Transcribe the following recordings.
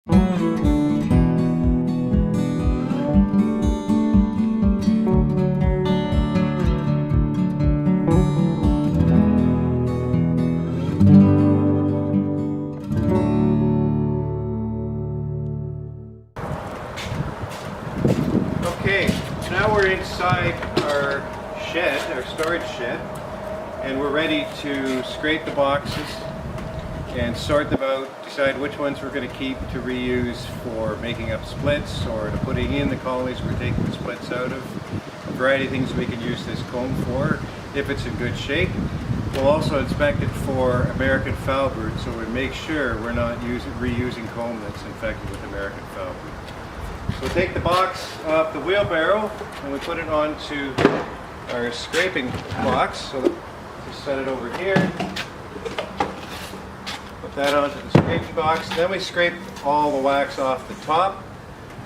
Okay, now we're inside our shed, our storage shed, and we're ready to scrape the boxes and sort them out, decide which ones we're going to keep to reuse for making up splits or to putting in the colonies we're taking the splits out of. A variety of things we can use this comb for if it's in good shape. We'll also inspect it for American foul brood, so we make sure we're not reusing comb that's infected with American foul brood. So we'll take the box off the wheelbarrow and we put it onto our scraping box. So just set it over here. Put that onto the scraping box. Then we scrape all the wax off the top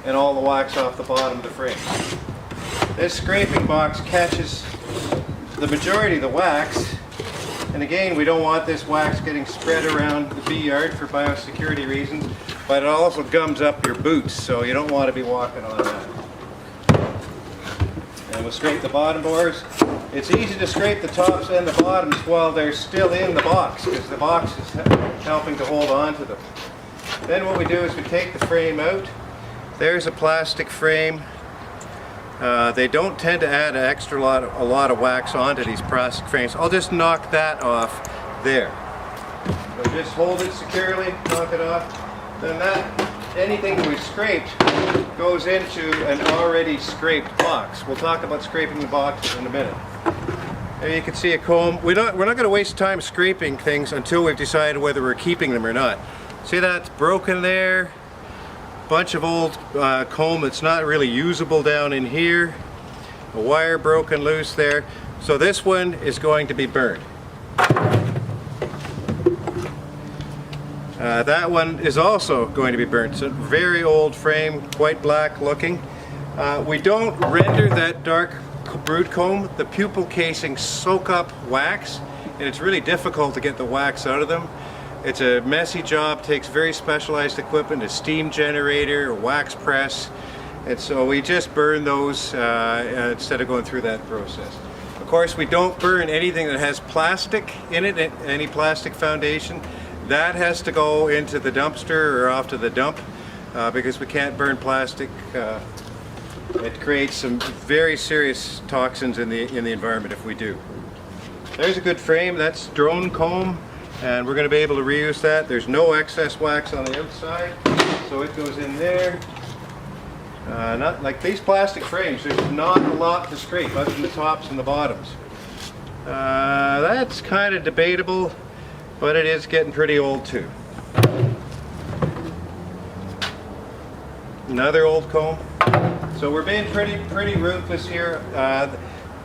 and all the wax off the bottom of the frame. This scraping box catches the majority of the wax. And again, we don't want this wax getting spread around the bee yard for biosecurity reasons, but it also gums up your boots, so you don't want to be walking on that. And we'll scrape the bottom bores. It's easy to scrape the tops and the bottoms while they're still in the box, because the box is helping to hold on to them. Then what we do is we take the frame out. There's a plastic frame. They don't tend to add a lot of wax onto these plastic frames. I'll just knock that off there. So just hold it securely, knock it off. Then anything we scraped goes into an already scraped box. We'll talk about scraping the boxes in a minute. There you can see a comb. We're not going to waste time scraping things until we've decided whether we're keeping them or not. See, that's broken there. Bunch of old comb that's not really usable down in here. A wire broken loose there. So this one is going to be burned. That one is also going to be burnt. It's a very old frame, quite black looking. We don't render that dark brood comb. The pupil casings soak up wax, and it's really difficult to get the wax out of them. It's a messy job, takes very specialized equipment, a steam generator, a wax press, and so we just burn those instead of going through that process. Of course, we don't burn anything that has plastic in it, any plastic foundation. That has to go into the dumpster or off to the dump because we can't burn plastic. It creates some very serious toxins in the environment if we do. There's a good frame. That's drone comb. And we're going to be able to reuse that. There's no excess wax on the outside, so it goes in there. Not like these plastic frames, there's not a lot to scrape other than the tops and the bottoms. That's kind of debatable, but it is getting pretty old too. Another old comb. So we're being pretty ruthless here.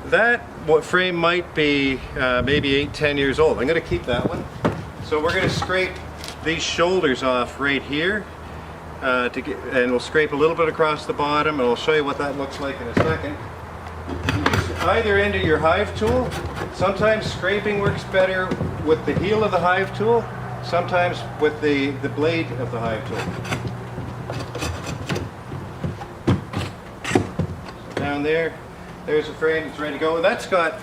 That frame might be maybe 8-10 years old. I'm going to keep that one. So we're going to scrape these shoulders off right here, and we'll scrape a little bit across the bottom, and I'll show you what that looks like in a second. Use either end of your hive tool. Sometimes scraping works better with the heel of the hive tool, sometimes with the blade of the hive tool. So down there. There's a frame that's ready to go. That's got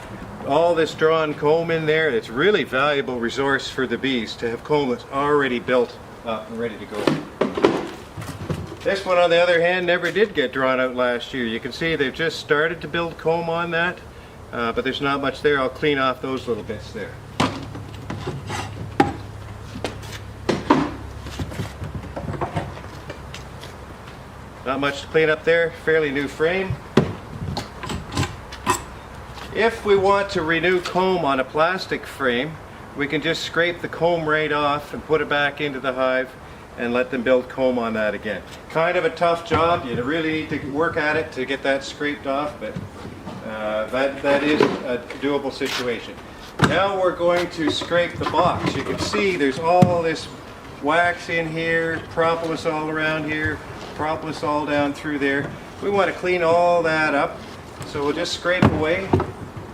all this drawn comb in there. It's a really valuable resource for the bees to have comb that's already built up and ready to go. This one, on the other hand, never did get drawn out last year. You can see they've just started to build comb on that, but there's not much there. I'll clean off those little bits there. Not much to clean up there. Fairly new frame. If we want to renew comb on a plastic frame, we can just scrape the comb right off and put it back into the hive and let them build comb on that again. Kind of a tough job. You really need to work at it to get that scraped off, but that is a doable situation. Now we're going to scrape the box. You can see there's all this wax in here, propolis all around here, propolis all down through there. We want to clean all that up, so we'll just scrape away.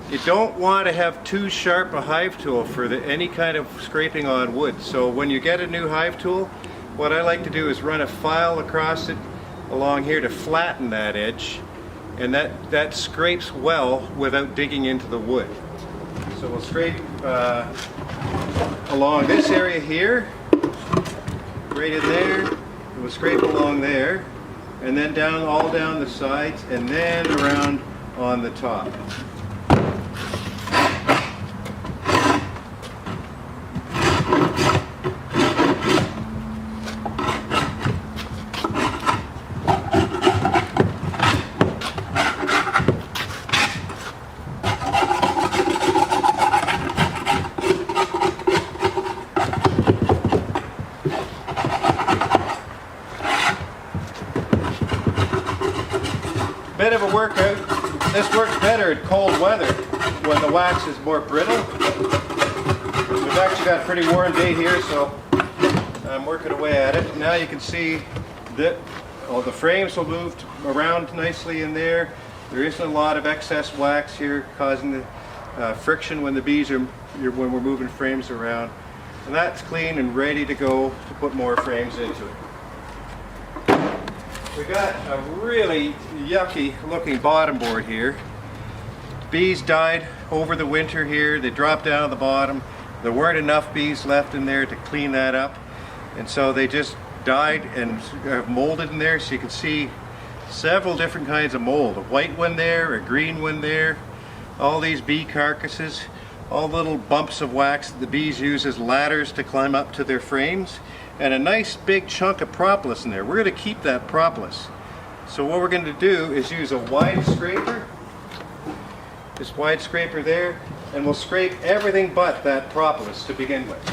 You don't want to have too sharp a hive tool for any kind of scraping on wood. So when you get a new hive tool, what I like to do is run a file across it along here to flatten that edge, and that scrapes well without digging into the wood. So we'll scrape along this area here, right in there, and we'll scrape along there, and then down all down the sides, and then around on the top. Bit of a workout. This works better in cold weather when the wax is more brittle. We've actually got a pretty warm day here, so I'm working away at it. Now you can see that all the frames will move around nicely in there. There isn't a lot of excess wax here causing the friction when the bees are when we're moving frames around. And that's clean and ready to go to put more frames into it. We got a really yucky looking bottom board here. Bees died over the winter here. They dropped down at the bottom. There weren't enough bees left in there to clean that up, and so they just died and molded in there. So you can see several different kinds of mold. A white one there, a green one there, all these bee carcasses, all little bumps of wax that the bees use as ladders to climb up to their frames, and a nice big chunk of propolis in there. We're going to keep that propolis. So what we're going to do is use a wide scraper, this wide scraper there, and we'll scrape everything but that propolis to begin with.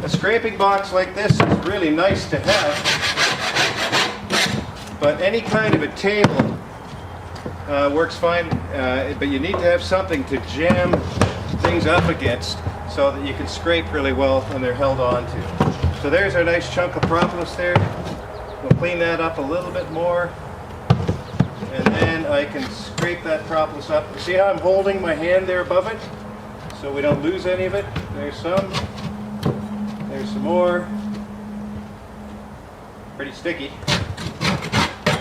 A scraping box like this is really nice to have, but any kind of a table works fine, but you need to have something to jam things up against so that you can scrape really well when they're held on to. So there's our nice chunk of propolis there. We'll clean that up a little bit more, and then I can scrape that propolis up. See how I'm holding my hand there above it so we don't lose any of it? There's some. There's some more. Pretty sticky.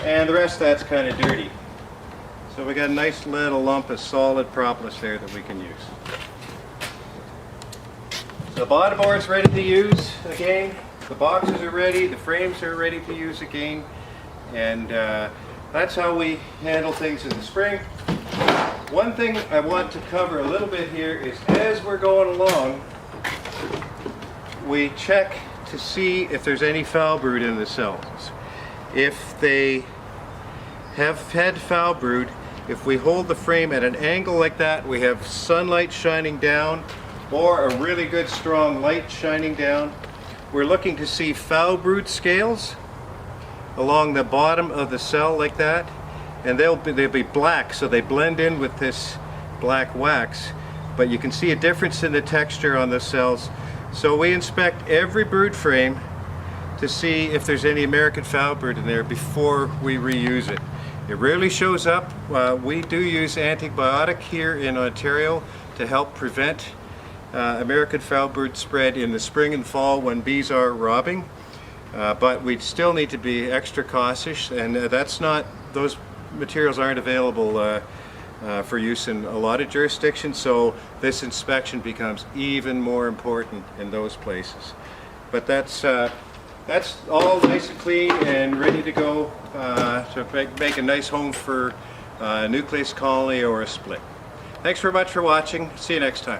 And the rest of that's kind of dirty. So we got a nice little lump of solid propolis there that we can use. The bottom board's ready to use again. The boxes are ready. The frames are ready to use again. And that's how we handle things in the spring. One thing I want to cover a little bit here is as we're going along, we check to see if there's any foul brood in the cells. If they have had foul brood, if we hold the frame at an angle like that, we have sunlight shining down or a really good strong light shining down, we're looking to see foul brood scales along the bottom of the cell like that, and they'll be black, so they blend in with this black wax, but you can see a difference in the texture on the cells. So we inspect every brood frame to see if there's any American foul brood in there before we reuse it. It rarely shows up. We do use antibiotic here in Ontario to help prevent American foul brood spread in the spring and fall when bees are robbing, but we still need to be extra cautious, and those materials aren't available for use in a lot of jurisdictions, so this inspection becomes even more important in those places. But that's all nice and clean and ready to go to make a nice home for a nucleus colony or a split. Thanks very much for watching. See you next time.